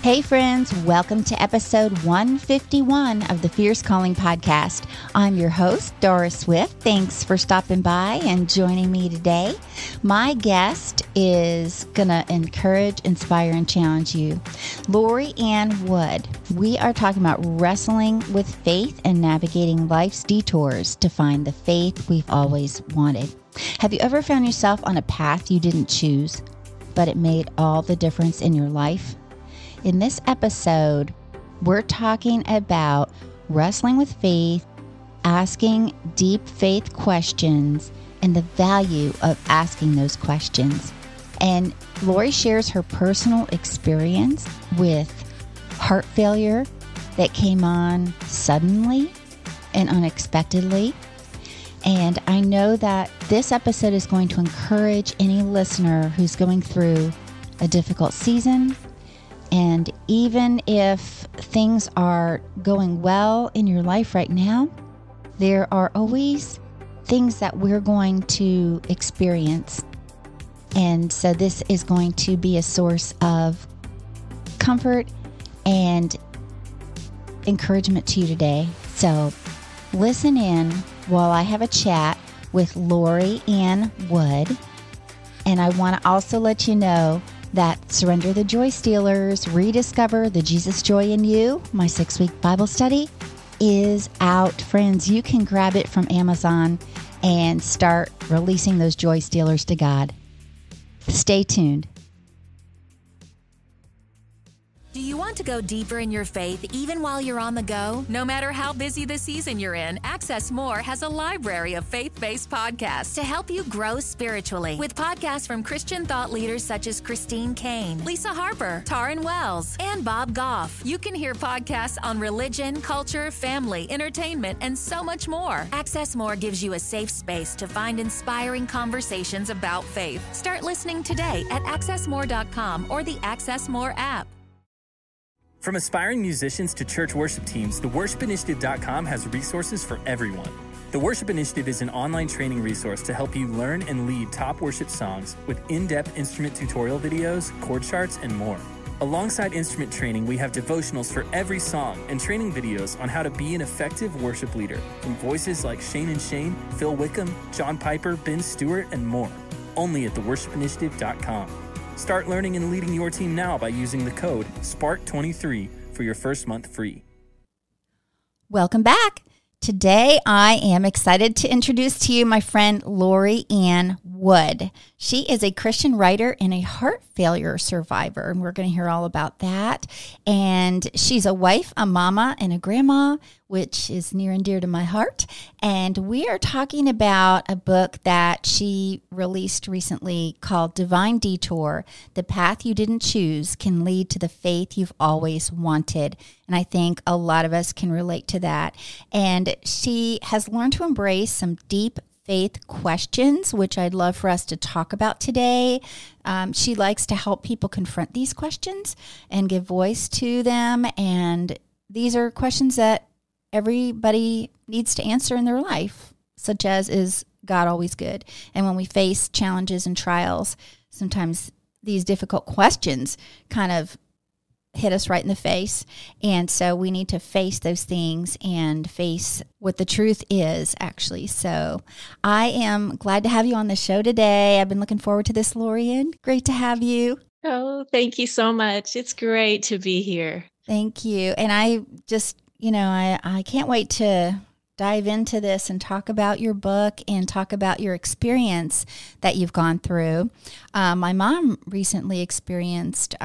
Hey friends, welcome to episode 151 of the Fierce Calling podcast. I'm your host, Doris Swift. Thanks for stopping by and joining me today. My guest is going to encourage, inspire, and challenge you. Lori Ann Wood. We are talking about wrestling with faith and navigating life's detours to find the faith we've always wanted. Have you ever found yourself on a path you didn't choose, but it made all the difference in your life? In this episode, we're talking about wrestling with faith, asking deep faith questions, and the value of asking those questions. And Lori shares her personal experience with heart failure that came on suddenly and unexpectedly. And I know that this episode is going to encourage any listener who's going through a difficult season. And even if things are going well in your life right now, there are always things that we're going to experience. And so this is going to be a source of comfort and encouragement to you today. So listen in while I have a chat with Lori Ann Wood. And I want to also let you know that Surrender the Joy Stealers, Rediscover the Jesus Joy in You, my 6-week Bible study, is out. Friends, you can grab it from Amazon and start releasing those joy stealers to God. Stay tuned. Do you want to go deeper in your faith even while you're on the go? No matter how busy the season you're in, Access More has a library of faith-based podcasts to help you grow spiritually. With podcasts from Christian thought leaders such as Christine Kane, Lisa Harper, Taryn Wells, and Bob Goff. You can hear podcasts on religion, culture, family, entertainment, and so much more. Access More gives you a safe space to find inspiring conversations about faith. Start listening today at accessmore.com or the Access More app. From aspiring musicians to church worship teams, the worshipinitiative.com has resources for everyone. The Worship Initiative is an online training resource to help you learn and lead top worship songs with in-depth instrument tutorial videos, chord charts, and more. Alongside instrument training, we have devotionals for every song and training videos on how to be an effective worship leader from voices like Shane and Shane, Phil Wickham, John Piper, Ben Stewart, and more. Only at theworshipinitiative.com. Start learning and leading your team now by using the code SPARK23 for your first month free. Welcome back. Today, I am excited to introduce to you my friend Lori Ann Wood. She is a Christian writer and a heart failure survivor, and we're going to hear all about that. And she's a wife, a mama, and a grandma, which is near and dear to my heart. And we are talking about a book that she released recently called Divine Detour, The Path You Didn't Choose Can Lead to the Faith You've Always Wanted. And I think a lot of us can relate to that. And she has learned to embrace some deep faith questions, which I'd love for us to talk about today. She likes to help people confront these questions and give voice to them. And these are questions that everybody needs to answer in their life, such as, is God always good? And when we face challenges and trials, sometimes these difficult questions kind of hit us right in the face. And so we need to face those things and face what the truth is, actually. So I am glad to have you on the show today. I've been looking forward to this, Lori Ann. Great to have you. Oh, thank you so much. It's great to be here. Thank you. And I just, I can't wait to dive into this and talk about your book and talk about your experience that you've gone through. My mom recently experienced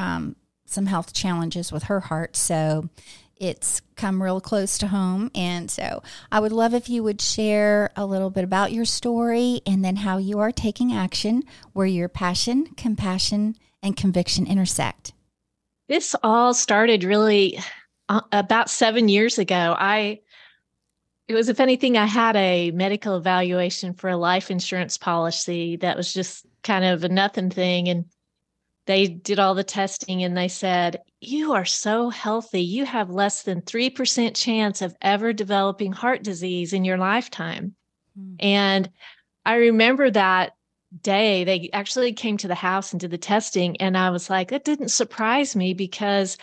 some health challenges with her heart, so it's come real close to home. And so I would love if you would share a little bit about your story and then how you are taking action where your passion, compassion, and conviction intersect. This all started really about 7 years ago. It was, if anything, I had a medical evaluation for a life insurance policy that was just kind of a nothing thing. And they did all the testing and they said, "You are so healthy. You have less than 3% chance of ever developing heart disease in your lifetime." And I remember that day, they actually came to the house and did the testing. And I was like, that didn't surprise me because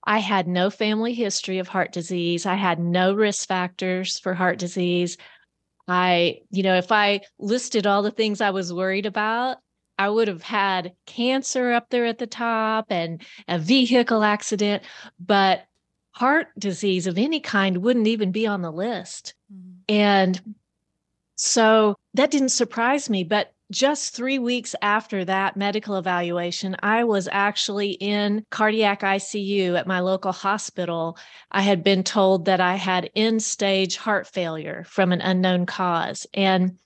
I had no family history of heart disease. I had no risk factors for heart disease. If I listed all the things I was worried about, I would have had cancer up there at the top and a vehicle accident, but heart disease of any kind wouldn't even be on the list. Mm-hmm. And so that didn't surprise me. But just 3 weeks after that medical evaluation, I was actually in cardiac ICU at my local hospital. I had been told that I had end-stage heart failure from an unknown cause. And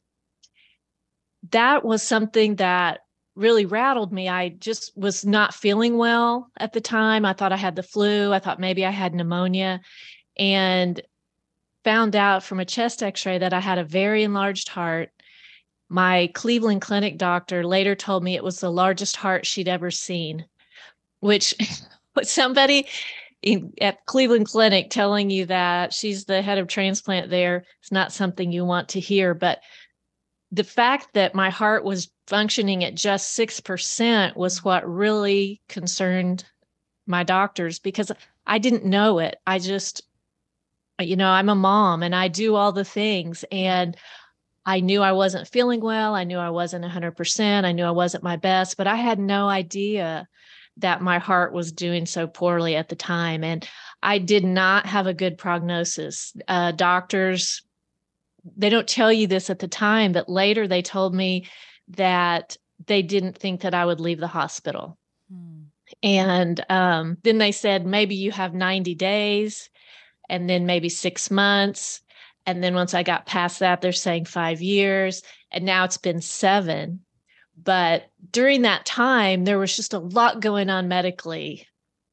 that was something that really rattled me. I just was not feeling well at the time. I thought I had the flu. I thought maybe I had pneumonia, and found out from a chest x-ray that I had a very enlarged heart. My Cleveland Clinic doctor later told me it was the largest heart she'd ever seen, which somebody at Cleveland Clinic telling you that she's the head of transplant there is not something you want to hear. But the fact that my heart was functioning at just 6% was what really concerned my doctors, because I didn't know it. I just, I'm a mom and I do all the things, and I knew I wasn't feeling well. I knew I wasn't 100%. I knew I wasn't my best, but I had no idea that my heart was doing so poorly at the time. And I did not have a good prognosis. Doctors, they don't tell you this at the time, but later they told me that they didn't think that I would leave the hospital. And then they said, maybe you have 90 days and then maybe 6 months. And then once I got past that, they're saying 5 years. And now it's been 7. But during that time, there was just a lot going on medically.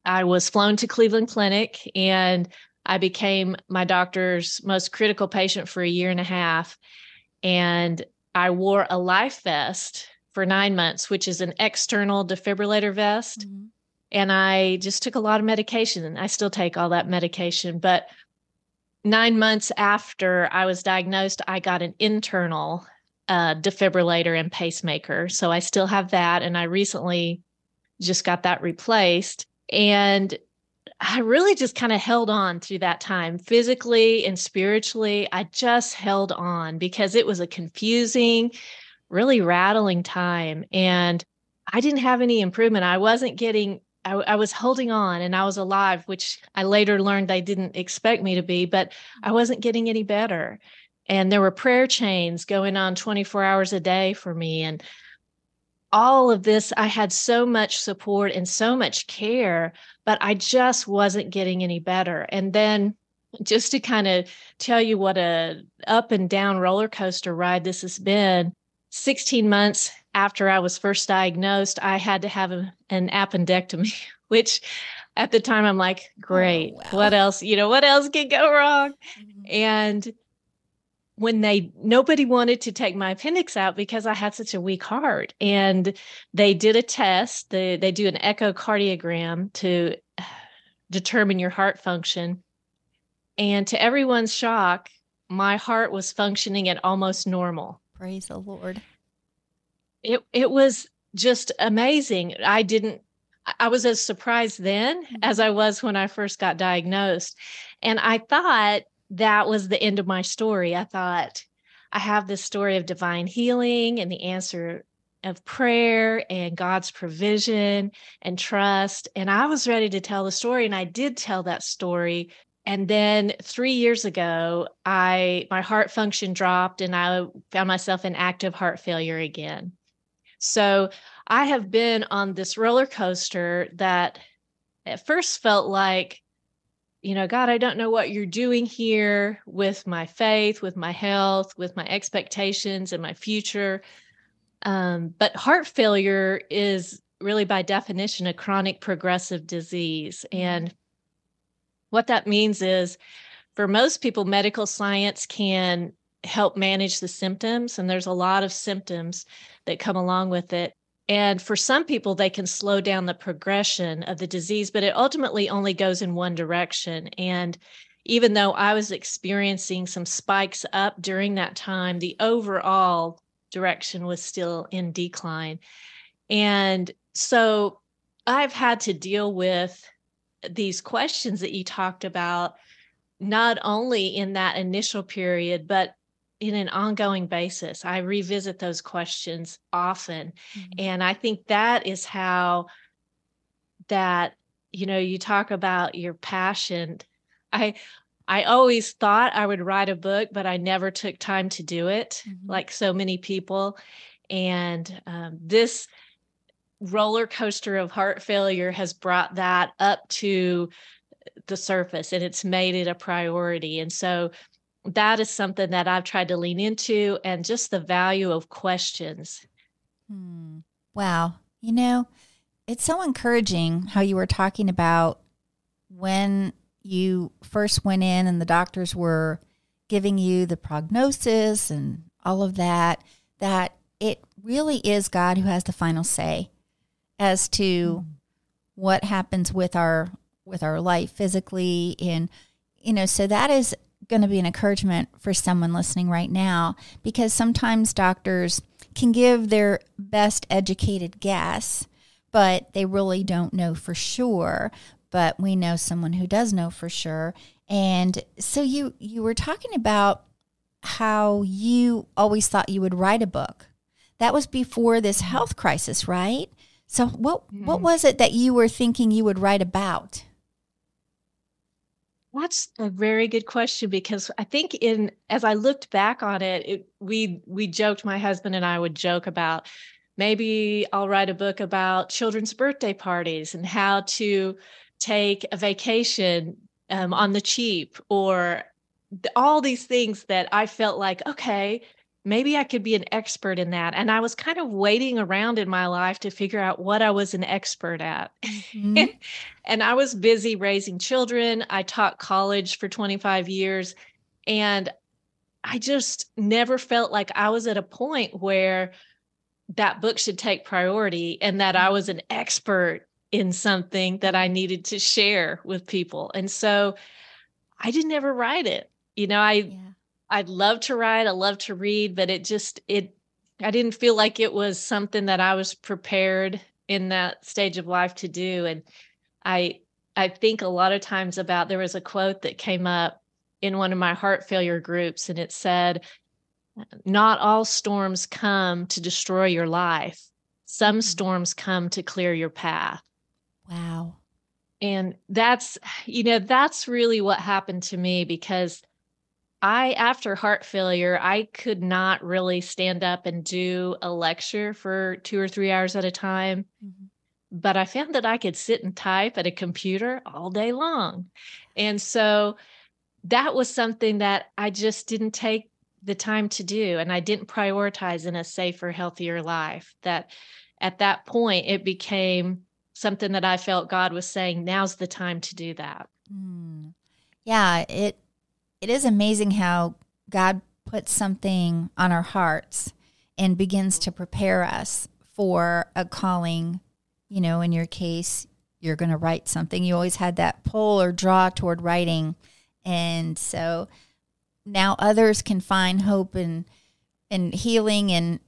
I was flown to Cleveland Clinic, and I became my doctor's most critical patient for 1.5 years. And I wore a life vest for 9 months, which is an external defibrillator vest. Mm-hmm. And I just took a lot of medication, and I still take all that medication. But 9 months after I was diagnosed, I got an internal defibrillator and pacemaker. So I still have that. And I recently just got that replaced. And I really just kind of held on through that time, physically and spiritually. I just held on because it was a confusing, really rattling time. And I didn't have any improvement. I was holding on, and I was alive, which I later learned they didn't expect me to be, but I wasn't getting any better. And there were prayer chains going on 24 hours a day for me. And all of this, I had so much support and so much care, but I just wasn't getting any better. And then just to kind of tell you what a up and down roller coaster ride this has been, 16 months after I was first diagnosed, I had to have an appendectomy, which at the time I'm like, great, What else? What else can go wrong? Mm-hmm. And when nobody wanted to take my appendix out because I had such a weak heart, and they did a test, they do an echocardiogram to determine your heart function. And to everyone's shock, my heart was functioning at almost normal. Praise the Lord. It was just amazing. I was as surprised then as I was when I first got diagnosed. And I thought that was the end of my story. I thought, I have this story of divine healing and the answer of prayer and God's provision and trust. And I was ready to tell the story, and I did tell that story. And then 3 years ago, my heart function dropped, and I found myself in active heart failure again. So I have been on this roller coaster that at first felt like, God, I don't know what you're doing here with my faith, with my health, with my expectations and my future. But heart failure is really by definition a chronic progressive disease. And what that means is, for most people, medical science can help manage the symptoms, and there's a lot of symptoms that come along with it. And for some people, they can slow down the progression of the disease, but it ultimately only goes in one direction. And even though I was experiencing some spikes up during that time, the overall direction was still in decline. And so I've had to deal with these questions that you talked about, not only in that initial period, but in an ongoing basis. I revisit those questions often. Mhm. And I think that is how that, you talk about your passion. I I always thought I would write a book, but I never took time to do it, Mhm. like so many people. And this roller coaster of heart failure has brought that up to the surface, and it's made it a priority. And so that is something that I've tried to lean into, and just the value of questions. Hmm. Wow. It's so encouraging how you were talking about when you first went in and the doctors were giving you the prognosis and all of that, that it really is God who has the final say as to what happens with our life physically. And, so that is going to be an encouragement for someone listening right now, because sometimes doctors can give their best educated guess, but they really don't know for sure. But we know someone who does know for sure. And so you were talking about how you always thought you would write a book. That was before this health crisis, right? So what was it that you were thinking you would write about? That's a very good question, because I think as I looked back on it, we joked, my husband and I would joke about, maybe I'll write a book about children's birthday parties and how to take a vacation on the cheap, or all these things that I felt like, okay, maybe I could be an expert in that. And I was kind of waiting around in my life to figure out what I was an expert at. Mhm. And I was busy raising children. I taught college for 25 years, and I just never felt like I was at a point where that book should take priority and that I was an expert in something that I needed to share with people. And so I didn't ever write it. Yeah. I'd love to write, I love to read, but I didn't feel like it was something that I was prepared in that stage of life to do. And I I think a lot of times about, there was a quote that came up in one of my heart failure groups, and it said, "Not all storms come to destroy your life. Some storms come to clear your path." Wow. And that's really what happened to me, because after heart failure, I could not really stand up and do a lecture for 2 or 3 hours at a time. Mhm. But I found that I could sit and type at a computer all day long. And so that was something that I just didn't take the time to do, and I didn't prioritize in a safer, healthier life. That at that point, it became something that I felt God was saying, now's the time to do that. Mm. Yeah, it is amazing how God puts something on our hearts and begins to prepare us for a calling. In your case, you're going to write something. You always had that pull or draw toward writing. And so now others can find hope and healing and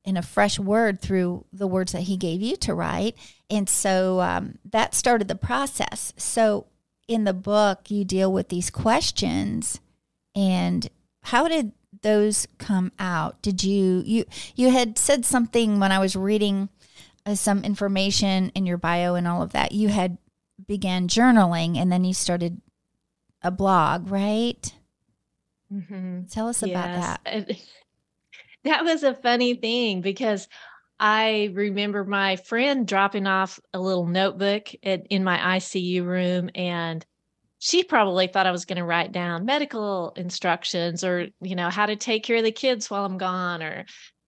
in a fresh word through the words that he gave you to write. And so that started the process. So in the book, you deal with these questions. And how did those come out? Did you had said something when I was reading some information in your bio and all of that. You had began journaling, and then you started a blog, right? Mm-hmm. Tell us about that. Yes. That was a funny thing, because I remember my friend dropping off a little notebook in my ICU room, and she probably thought I was going to write down medical instructions, or, how to take care of the kids while I'm gone, or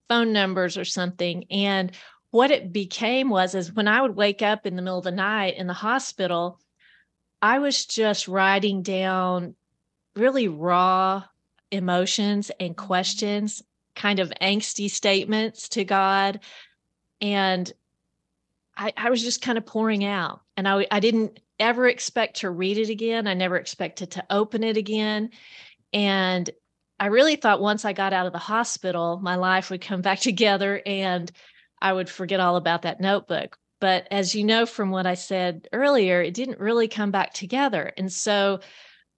phone numbers or something. And what it became is when I would wake up in the middle of the night in the hospital, I was just writing down really raw emotions and questions, kind of angsty statements to God. And I was just kind of pouring out. And I didn't ever expect to read it again. I never expected to open it again. And I really thought once I got out of the hospital, my life would come back together and I would forget all about that notebook. But as you know from what I said earlier, it didn't really come back together. And so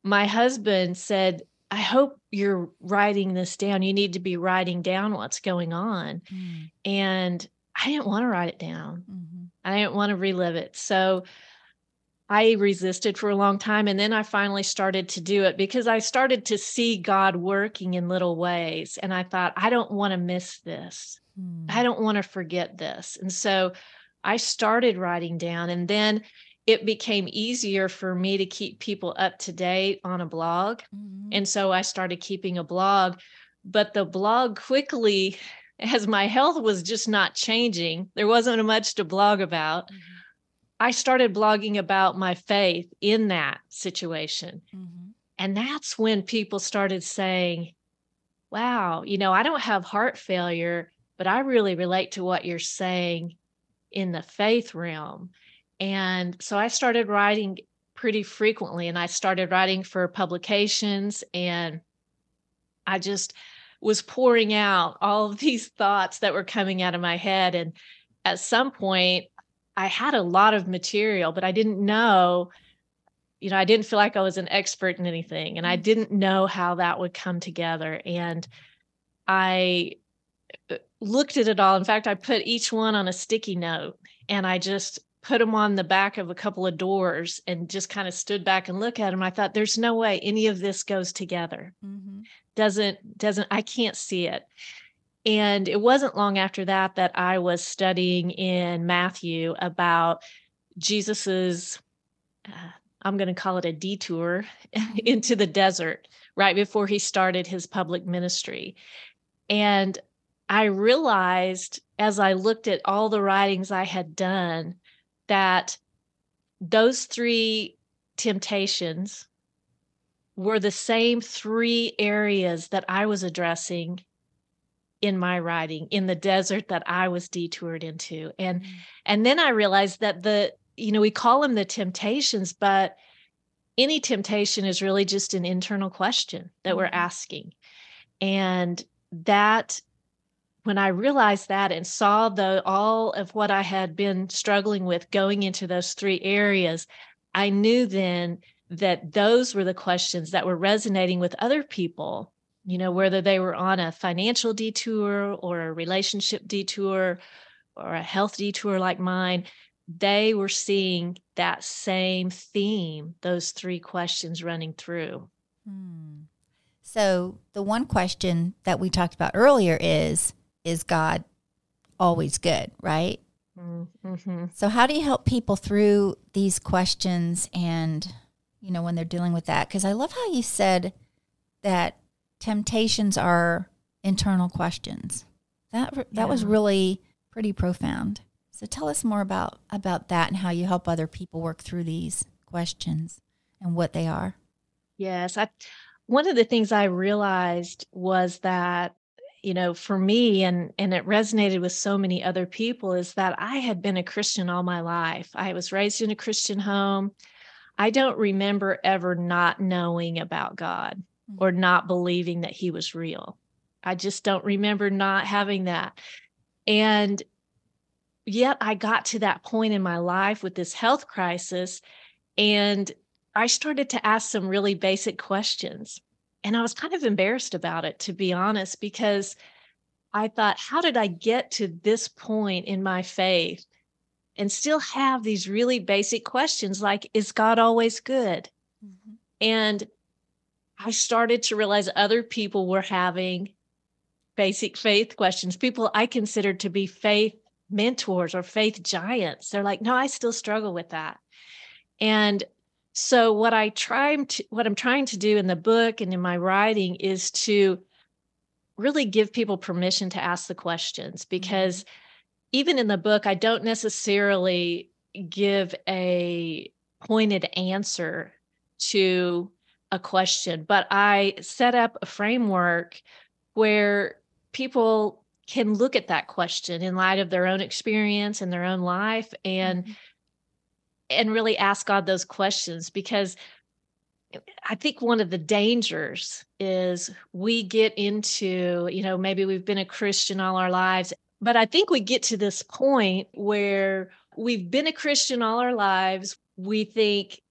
my husband said, I hope you're writing this down. You need to be writing down what's going on. And I didn't want to write it down. I didn't want to relive it. So I resisted for a long time. And then I finally started to do it because I started to see God working in little ways. And I thought, I don't want to miss this. I don't want to forget this. And so I started writing down, and then it became easier for me to keep people up to date on a blog. And so I started keeping a blog, but the blog quickly, as my health was just not changing, there wasn't much to blog about. I started blogging about my faith in that situation. And that's when people started saying, wow, I don't have heart failure, but I really relate to what you're saying in the faith realm. And so I started writing pretty frequently, and I started writing for publications, and I just was pouring out all of these thoughts that were coming out of my head. And at some point, I had a lot of material, but I didn't know, I didn't feel like I was an expert in anything, and I didn't know how that would come together. And I looked at it all. In fact, I put each one on a sticky note, and I just put them on the back of a couple of doors and just kind of stood back and looked at them. I thought, there's no way any of this goes together. I can't see it. And it wasn't long after that I was studying in Matthew about Jesus's, I'm going to call it a detour into the desert right before he started his public ministry. And I realized as I looked at all the writings I had done that those 3 temptations were the same 3 areas that I was addressing in my writing, in the desert that I was detoured into. And then I realized that we call them the temptations, but any temptation is really just an internal question that we're asking. And that, when I realized that and saw all of what I had been struggling with going into those 3 areas, I knew then that those were the questions that were resonating with other people, whether they were on a financial detour or a relationship detour or a health detour like mine. They were seeing that same theme, those 3 questions running through. So the one question that we talked about earlier is God always good, right? So how do you help people through these questions and, when they're dealing with that? Because I love how you said that temptations are internal questions. That was really pretty profound. So tell us more about that and how you help other people work through these questions and what they are. Yes. One of the things I realized was that, for me, and it resonated with so many other people, is that I had been a Christian all my life. I was raised in a Christian home. I don't remember ever not knowing about God or not believing that he was real. I just don't remember not having that. And yet I got to that point in my life with this health crisis, and I started to ask some really basic questions. And I was kind of embarrassed about it, to be honest, because I thought, how did I get to this point in my faith and still have these really basic questions like, is God always good? And I started to realize other people were having basic faith questions, people I considered to be faith mentors or faith giants. They're like, no, I still struggle with that. And so what I'm trying to do in the book and in my writing is to really give people permission to ask the questions, because even in the book, I don't necessarily give a pointed answer to a question, but I set up a framework where people can look at that question in light of their own experience and their own life and really ask God those questions. Because I think one of the dangers is we get into, maybe we've been a Christian all our lives, but I think we get to this point where we've been a Christian all our lives. We think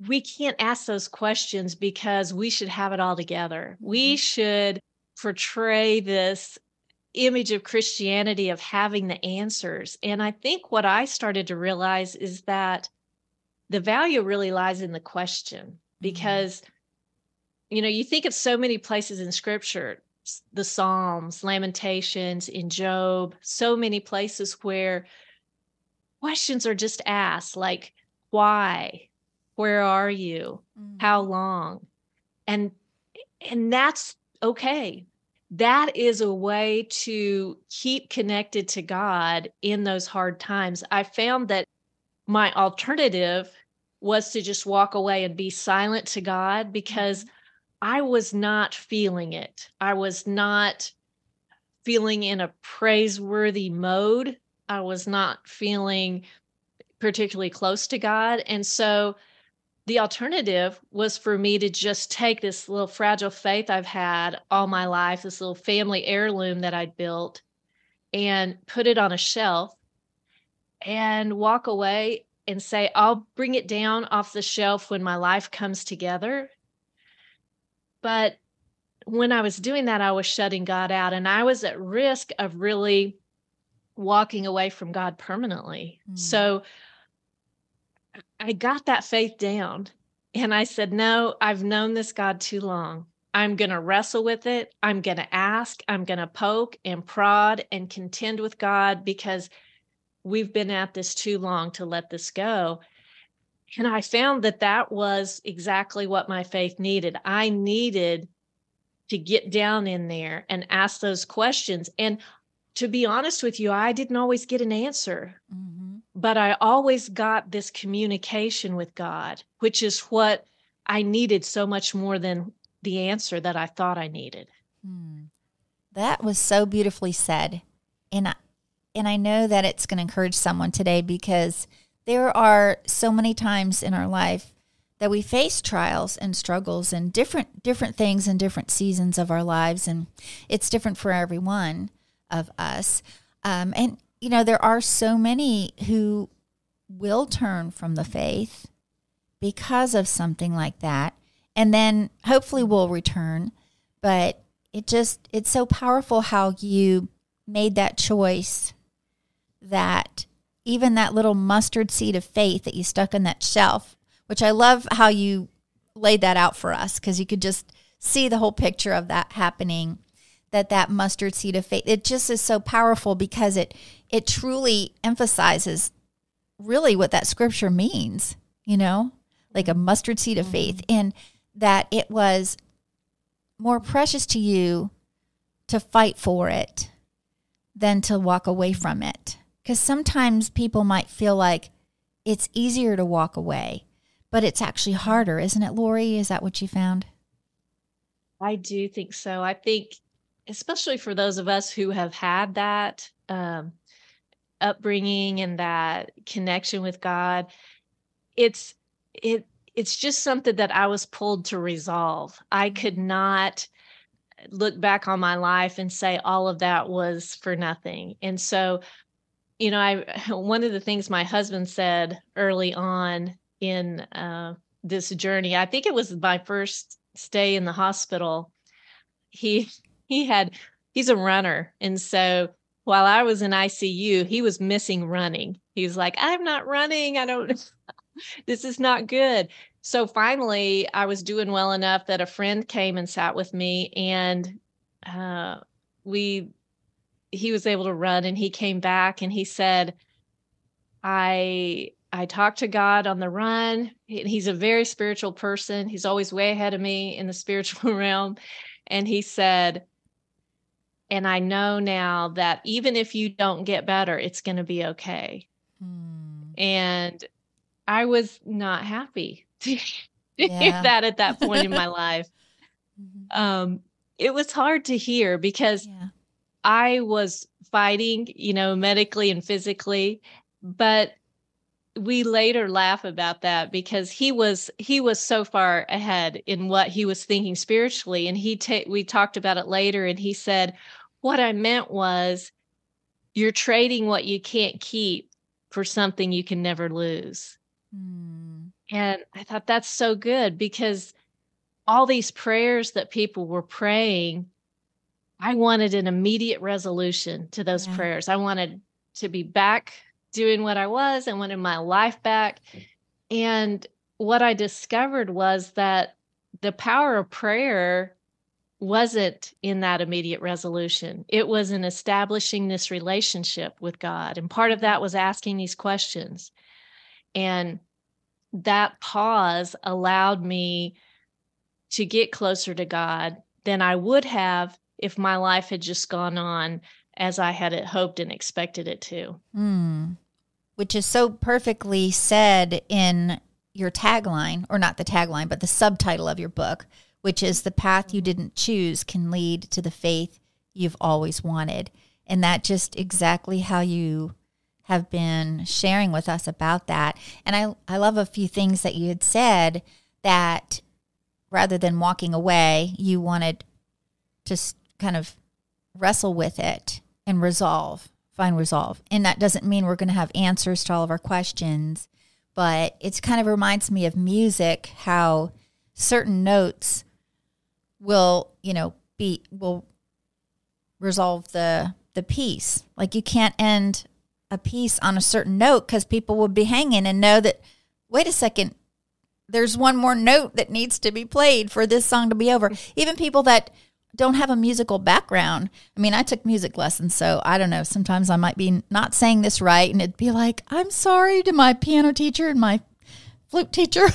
we can't ask those questions because we should have it all together. We should portray this image of Christianity of having the answers. And I think what I started to realize is that the value really lies in the question, because, you think of so many places in Scripture, the Psalms, Lamentations, in Job, so many places where questions are just asked, like, why? Where are you? How long? And that's okay. That is a way to keep connected to God in those hard times. I found that my alternative was to just walk away and be silent to God, because I was not feeling it. I was not feeling in a praiseworthy mode. I was not feeling particularly close to God. And so the alternative was for me to just take this little fragile faith I've had all my life, this little family heirloom that I'd built, and put it on a shelf and walk away and say, I'll bring it down off the shelf when my life comes together. But when I was doing that, I was shutting God out, and I was at risk of really walking away from God permanently. So I got that faith down, and I said, no, I've known this God too long. I'm going to wrestle with it. I'm going to ask. I'm going to poke and prod and contend with God, because we've been at this too long to let this go. And I found that that was exactly what my faith needed. I needed to get down in there and ask those questions. And to be honest with you, I didn't always get an answer, but I always got this communication with God, which is what I needed so much more than the answer that I thought I needed. That was so beautifully said. And I know that it's going to encourage someone today, because there are so many times in our life that we face trials and struggles and different things in different seasons of our lives, and it's different for every one of us. And there are so many who will turn from the faith because of something like that, and then hopefully will return. But it's so powerful how you made that choice, that even that little mustard seed of faith that you stuck on that shelf, which I love how you laid that out for us, because you could just see the whole picture of that happening, that mustard seed of faith. It just is so powerful, because it truly emphasizes really what that scripture means, like a mustard seed of faith, and that it was more precious to you to fight for it than to walk away from it. Because sometimes people might feel like it's easier to walk away, but it's actually harder, isn't it, Lori? Is that what you found? I do think so. I think, especially for those of us who have had that upbringing and that connection with God, it's just something that I was pulled to resolve. I could not look back on my life and say all of that was for nothing. And so, one of the things my husband said early on in this journey, I think it was my first stay in the hospital. He's a runner. And so while I was in ICU, he was missing running. He was like, I'm not running. This is not good. So finally I was doing well enough that a friend came and sat with me, and he was able to run, and he came back and he said, I talked to God on the run. He's a very spiritual person. He's always way ahead of me in the spiritual realm. And he said, and I know now that even if you don't get better, it's going to be okay. And I was not happy to hear that at that point in my life. It was hard to hear, because I was fighting, medically and physically, but we later laugh about that, because he was so far ahead in what he was thinking spiritually. And we talked about it later, and he said, what I meant was, you're trading what you can't keep for something you can never lose. Mm. And I thought that's so good, because all these prayers that people were praying, I wanted an immediate resolution to those Yeah. prayers. I wanted to be back doing what I was. I wanted my life back. And what I discovered was that the power of prayer wasn't in that immediate resolution. It was in establishing this relationship with God. And part of that was asking these questions. And that pause allowed me to get closer to God than I would have if my life had just gone on as I had hoped and expected it to. Mm. Which is so perfectly said in your tagline, or not the tagline, but the subtitle of your book, which is "The path you didn't choose can lead to the faith you've always wanted." And that just exactly how you have been sharing with us about that. And I love a few things that you had said, that rather than walking away, you wanted to kind of wrestle with it and find resolve. And that doesn't mean we're going to have answers to all of our questions, but it kind of reminds me of music, how certain notes will resolve the piece. Like, you can't end a piece on a certain note, because people will be hanging and know that, wait a second, there's one more note that needs to be played for this song to be over. Even people that don't have a musical background. I mean, I took music lessons, so I don't know. Sometimes I might be not saying this right, and it'd be like, I'm sorry to my piano teacher and my flute teacher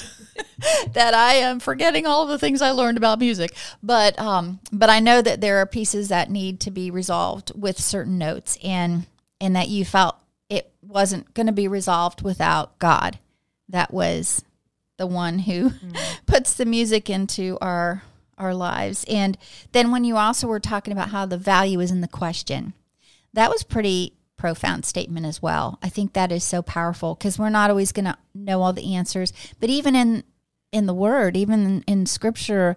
that I am forgetting all of the things I learned about music. But I know that there are pieces that need to be resolved with certain notes, and that you felt it wasn't going to be resolved without God. That was the one who puts the music into our lives. And then when you also were talking about how the value is in the question, that was pretty profound statement as well. I think that is so powerful, because we're not always going to know all the answers. But even in the Word, even in Scripture,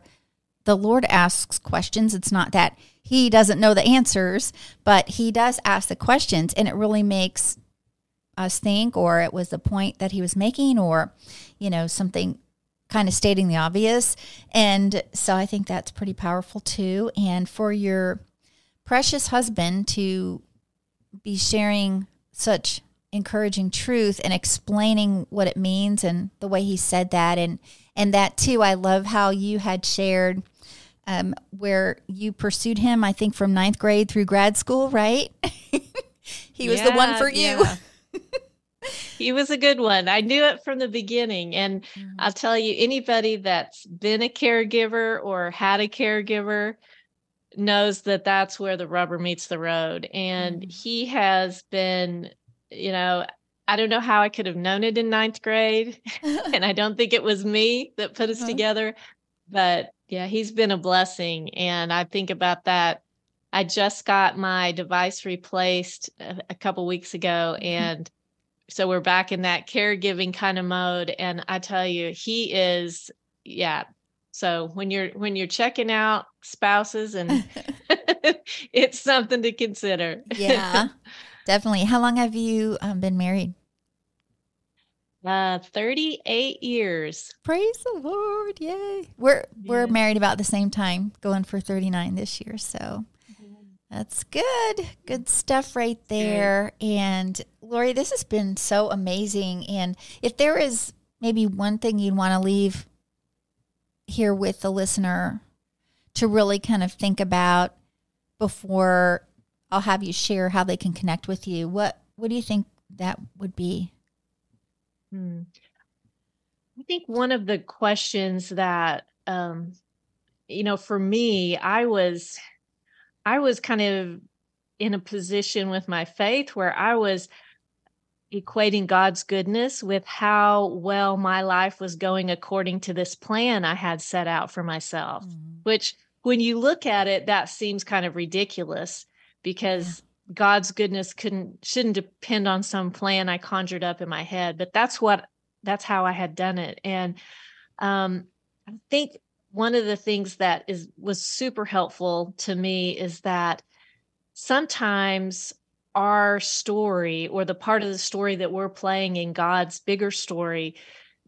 the Lord asks questions. It's not that he doesn't know the answers, but he does ask the questions, and it really makes us think, or it was the point that he was making, or, something kind of stating the obvious. And so I think that's pretty powerful too. And for your precious husband to be sharing such encouraging truth and explaining what it means and the way he said that. And that too, I love how you had shared where you pursued him, I think from 9th grade through grad school, right? He was the one for you. Yeah. He was a good one. I knew it from the beginning. And I'll tell you, anybody that's been a caregiver or had a caregiver knows that that's where the rubber meets the road. And he has been, I don't know how I could have known it in 9th grade. And I don't think it was me that put us together. But yeah, he's been a blessing. And I think about that. I just got my device replaced a couple weeks ago, and so we're back in that caregiving kind of mode. And I tell you, he is, yeah. So when you're checking out spouses, and it's something to consider. Yeah, definitely. How long have you been married? 38 years. Praise the Lord. Yay. We're married about the same time, going for 39 this year. So that's good. Good stuff right there. Good. And Lori, this has been so amazing. And if there is maybe one thing you'd want to leave here with the listener to really kind of think about before I'll have you share how they can connect with you, what do you think that would be? I think one of the questions that, for me, I was kind of in a position with my faith where I was equating God's goodness with how well my life was going according to this plan I had set out for myself, which when you look at it, that seems kind of ridiculous, because God's goodness shouldn't depend on some plan I conjured up in my head, but that's how I had done it. And I think one of the things that was super helpful to me is that sometimes our story or the part of the story that we're playing in God's bigger story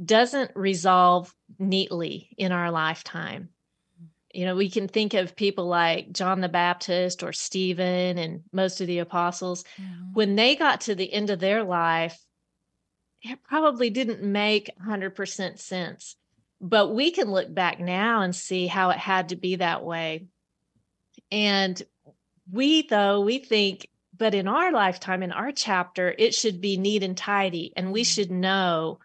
doesn't resolve neatly in our lifetime. We can think of people like John the Baptist or Stephen and most of the apostles. When they got to the end of their life, it probably didn't make 100% sense. But we can look back now and see how it had to be that way. And we think, but in our lifetime, in our chapter, it should be neat and tidy, and we should know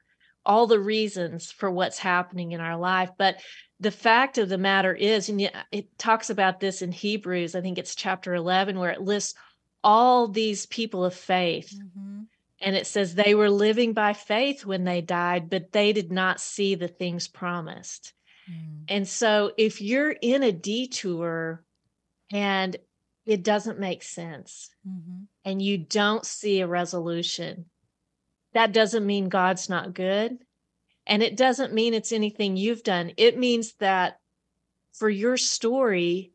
all the reasons for what's happening in our life. But the fact of the matter is, and it talks about this in Hebrews, I think it's chapter 11, where it lists all these people of faith. And it says they were living by faith when they died, but they did not see the things promised. And so if you're in a detour and it doesn't make sense and you don't see a resolution, that doesn't mean God's not good. And it doesn't mean it's anything you've done. It means that for your story,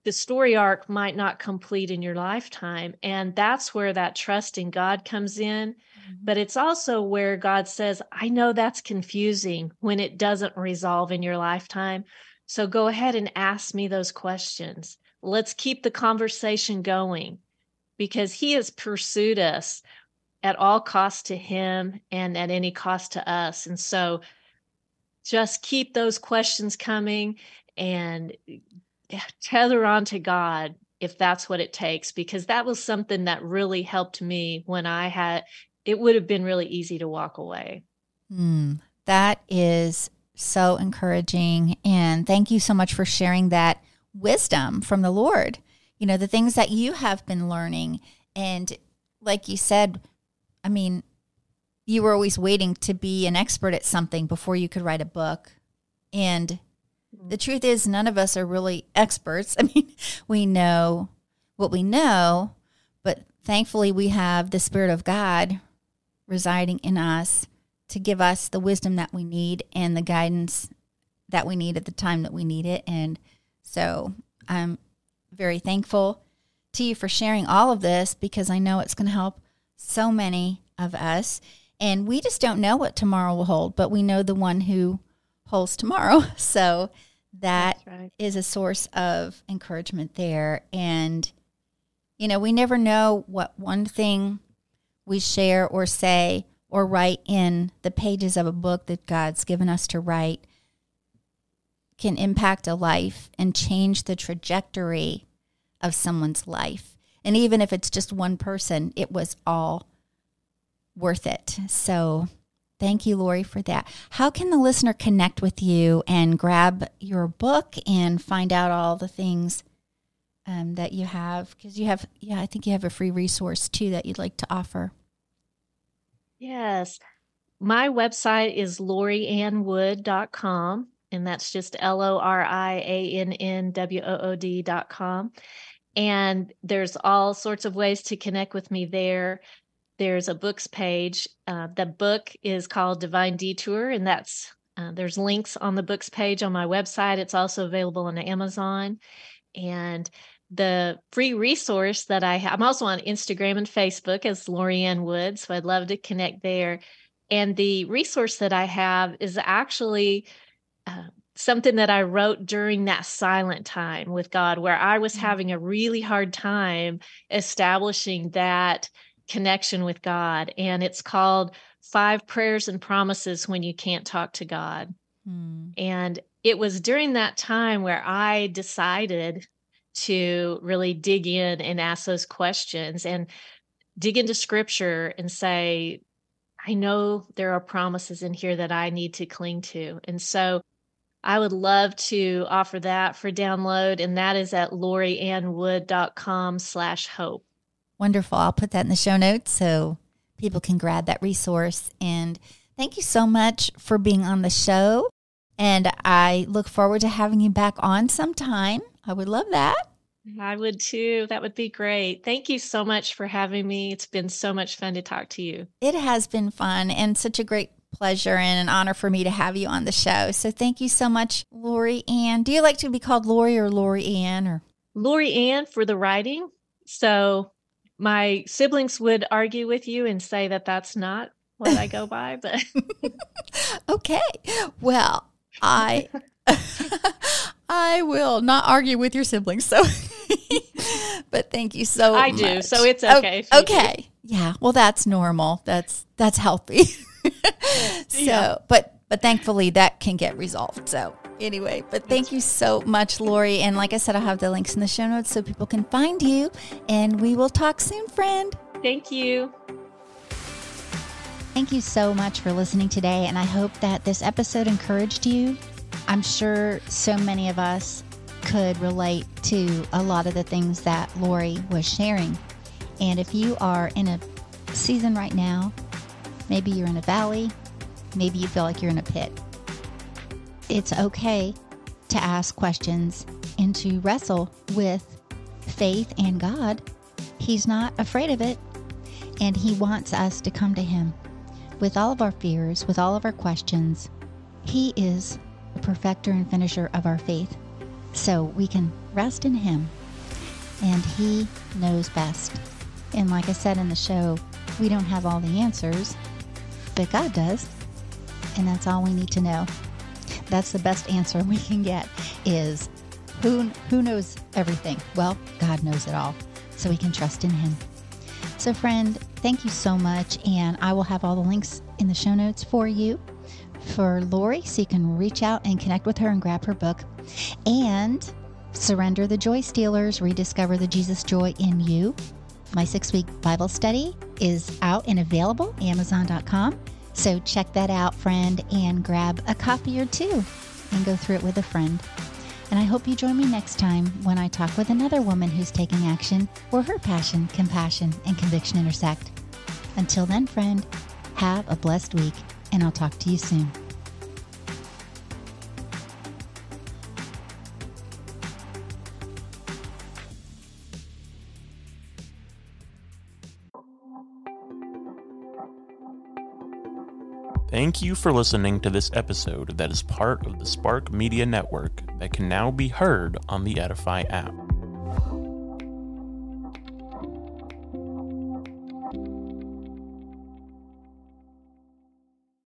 the story arc might not complete in your lifetime. And that's where that trust in God comes in. But it's also where God says, I know that's confusing when it doesn't resolve in your lifetime. So go ahead and ask me those questions. Let's keep the conversation going, because he has pursued us at all costs to him and at any cost to us. And so just keep those questions coming and tether on to God if that's what it takes, because that was something that really helped me when it would have been really easy to walk away. That is so encouraging. And thank you so much for sharing that wisdom from the Lord, the things that you have been learning. And like you said, I mean, you were always waiting to be an expert at something before you could write a book. And the truth is, none of us are really experts. I mean, we know what we know, but thankfully we have the Spirit of God residing in us to give us the wisdom that we need and the guidance that we need at the time that we need it. And so I'm very thankful to you for sharing all of this, because I know it's going to help so many of us. And we just don't know what tomorrow will hold, but we know the one who holds tomorrow. So that is a source of encouragement there. And, we never know what one thing we share or say or write in the pages of a book that God's given us to write can impact a life and change the trajectory of someone's life. And even if it's just one person, it was all worth it. So thank you, Lori, for that. How can the listener connect with you and grab your book and find out all the things that you have? Because I think you have a free resource too that you'd like to offer. Yes. My website is loriannwood.com, and that's just LORIANNWOOD.com. And there's all sorts of ways to connect with me there. There's a books page. The book is called Divine Detour, and there's links on the books page on my website. It's also available on Amazon. And the free resource that I have, I'm also on Instagram and Facebook as Lori Ann Wood, so I'd love to connect there. And the resource that I have is actually something that I wrote during that silent time with God, where I was having a really hard time establishing that connection with God. And it's called 5 Prayers and Promises When You Can't Talk to God. And it was during that time where I decided to really dig in and ask those questions and dig into scripture and say, I know there are promises in here that I need to cling to. And so I would love to offer that for download, and that is at loriannwood.com/hope. Wonderful. I'll put that in the show notes so people can grab that resource. And thank you so much for being on the show. And I look forward to having you back on sometime. I would love that. I would too. That would be great. Thank you so much for having me. It's been so much fun to talk to you. It has been fun and such a great pleasure and an honor for me to have you on the show. So thank you so much, Lori Ann. Do you like to be called Lori or Lori Ann? Or Lori Ann for the writing. So My siblings would argue with you and say that that's not what I go by, but Okay. Well, I will not argue with your siblings. So, but thank you so much. I do. So it's okay. Okay. Yeah. Well, that's normal. That's healthy. So, but thankfully that can get resolved. So anyway, but thank you so much, Lori. And like I said, I'll have the links in the show notes so people can find you, and we will talk soon, friend. Thank you. Thank you so much for listening today, and I hope that this episode encouraged you. I'm sure so many of us could relate to a lot of the things that Lori was sharing. And if you are in a season right now, maybe you're in a valley, maybe you feel like you're in a pit, it's okay to ask questions and to wrestle with faith and God. He's not afraid of it, and He wants us to come to Him with all of our fears, with all of our questions. He is the perfecter and finisher of our faith. So we can rest in Him, and He knows best. And like I said in the show, we don't have all the answers, but God does. And that's all we need to know. That's the best answer we can get is, who knows everything? Well, God knows it all. So we can trust in Him. So friend, thank you so much. And I will have all the links in the show notes for you, for Lori, so you can reach out and connect with her and grab her book. And Surrender the Joy Stealers, Rediscover the Jesus Joy in You. My 6-week Bible study is out and available, Amazon.com. So check that out, friend, and grab a copy or two and go through it with a friend. And I hope you join me next time when I talk with another woman who's taking action where her passion, compassion, and conviction intersect. Until then, friend, have a blessed week, and I'll talk to you soon. Thank you for listening to this episode that is part of the Spark Media Network that can now be heard on the Edify app.